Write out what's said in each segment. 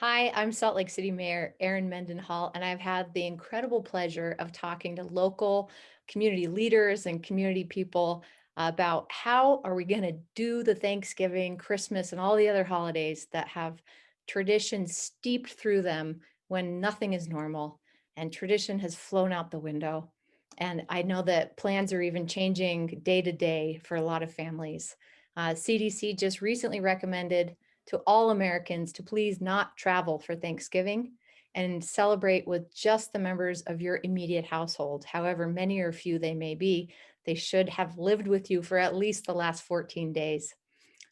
Hi, I'm Salt Lake City Mayor Erin Mendenhall, and I've had the incredible pleasure of talking to local community leaders and community people about how are we going to do the Thanksgiving, Christmas, and all the other holidays that have tradition steeped through them when nothing is normal and tradition has flown out the window. And I know that plans are even changing day to day for a lot of families. CDC just recently recommended to all Americans to please not travel for Thanksgiving and celebrate with just the members of your immediate household, however many or few they may be. They should have lived with you for at least the last 14 days.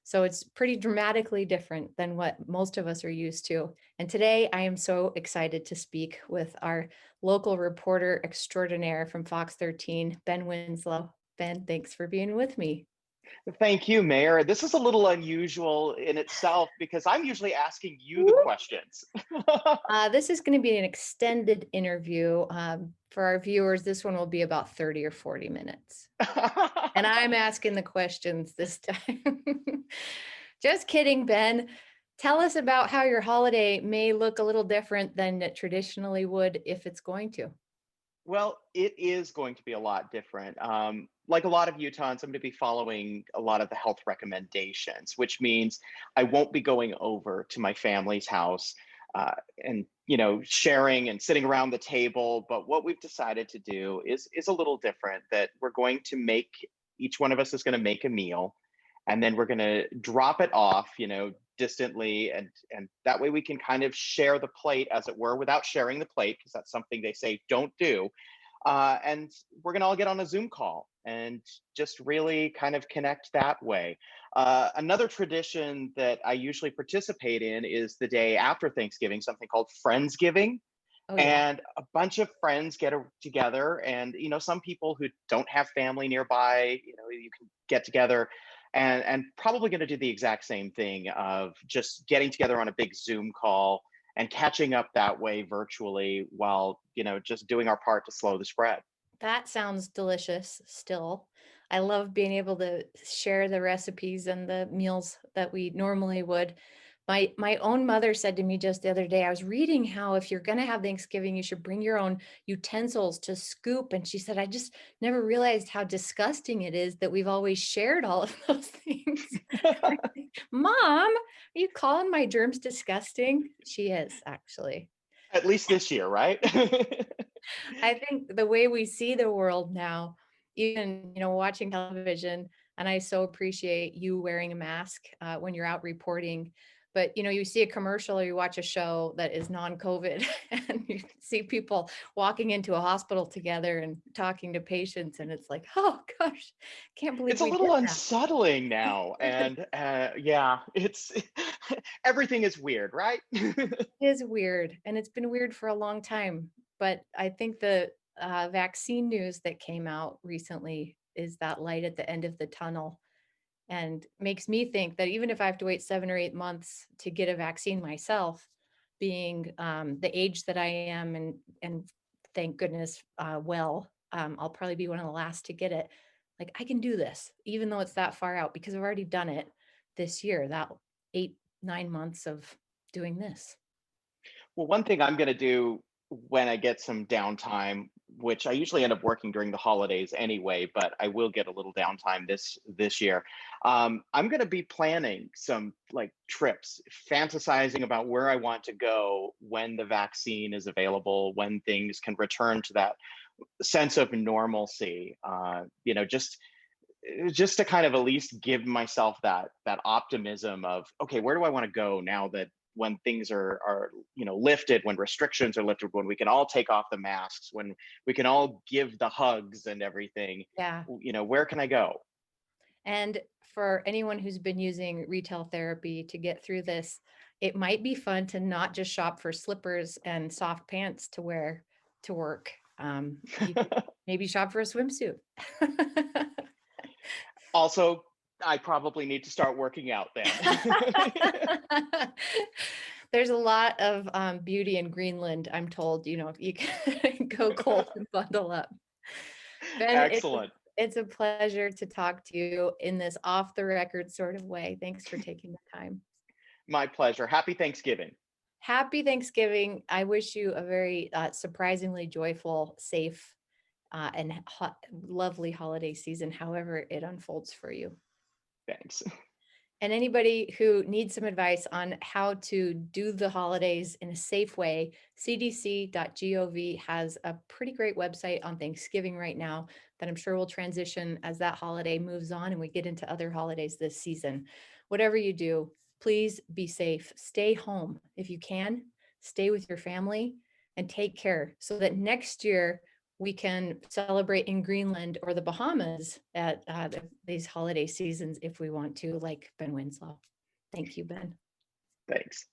So it's pretty dramatically different than what most of us are used to. And today I am so excited to speak with our local reporter extraordinaire from Fox 13, Ben Winslow. Ben, thanks for being with me. Thank you, Mayor. This is a little unusual in itself because I'm usually asking you the Woo! questions. This is going to be an extended interview. For our viewers, this one will be about 30 or 40 minutes. And I'm asking the questions this time. Just kidding, Ben. Tell us about how your holiday may look a little different than it traditionally would if it's going to. Well, it is going to be a lot different. Like a lot of Utahns, I'm going to be following a lot of the health recommendations, which means I won't be going over to my family's house and sharing and sitting around the table. But what we've decided to do is a little different. That we're going to make each one of us is going to make a meal, and then we're going to drop it off, distantly, and that way we can kind of share the plate, as it were, without sharing the plate, because that's something they say don't do. And we're going to all get on a Zoom call and just really kind of connect that way. Another tradition that I usually participate in is the day after Thanksgiving, something called Friendsgiving. Oh, yeah. And a bunch of friends together, and some people who don't have family nearby, you can get together, and probably going to do the exact same thing of just getting together on a big Zoom call and catching up that way virtually, while just doing our part to slow the spread. That sounds delicious still. I love being able to share the recipes and the meals that we normally would. My own mother said to me just the other day, I was reading how if you're going to have Thanksgiving, you should bring your own utensils to scoop. And she said, I just never realized how disgusting it is that we've always shared all of those things. Mom, are you calling my germs disgusting? She is, actually. At least this year, right? I think the way we see the world now, even, watching television, and I so appreciate you wearing a mask when you're out reporting. But, you see a commercial or you watch a show that is non-COVID and you see people walking into a hospital together and talking to patients. And it's like, oh gosh, can't believe It's a we did little that. unsettling now, and yeah, it's everything is weird, right? It is weird, and it's been weird for a long time, but I think the, vaccine news that came out recently is that light at the end of the tunnel, and makes me think that even if I have to wait 7 or 8 months to get a vaccine myself, being, the age that I am and thank goodness, I'll probably be one of the last to get it. Like, I can do this, even though it's that far out, because I've already done it this year, that 8, 9 months of doing this. Well, one thing I'm going to do when I get some downtime, which I usually end up working during the holidays anyway, but I will get a little downtime this year. I'm going to be planning some like trips, fantasizing about where I want to go when the vaccine is available, when things can return to that sense of normalcy. Just to kind of at least give myself that optimism of, okay, where do I want to go now that when things are lifted, when restrictions are lifted, when we can all take off the masks, when we can all give the hugs and everything, Yeah. where can I go? And for anyone who's been using retail therapy to get through this, it might be fun to not just shop for slippers and soft pants to wear to work. You could maybe shop for a swimsuit. Also, I probably need to start working out then. There's a lot of beauty in Greenland, I'm told, if you can go cold and bundle up. Ben, Excellent. it's a pleasure to talk to you in this off the record sort of way. Thanks for taking the time. My pleasure. Happy Thanksgiving. Happy Thanksgiving. I wish you a very surprisingly joyful, safe, and lovely holiday season, however it unfolds for you. Thanks. And anybody who needs some advice on how to do the holidays in a safe way, cdc.gov has a pretty great website on Thanksgiving right now that I'm sure will transition as that holiday moves on and we get into other holidays this season. Whatever you do, please be safe. Stay home if you can, stay with your family and take care so that next year we can celebrate in Greenland or the Bahamas at these holiday seasons if we want to, like Ben Winslow. Thank you, Ben. Thanks.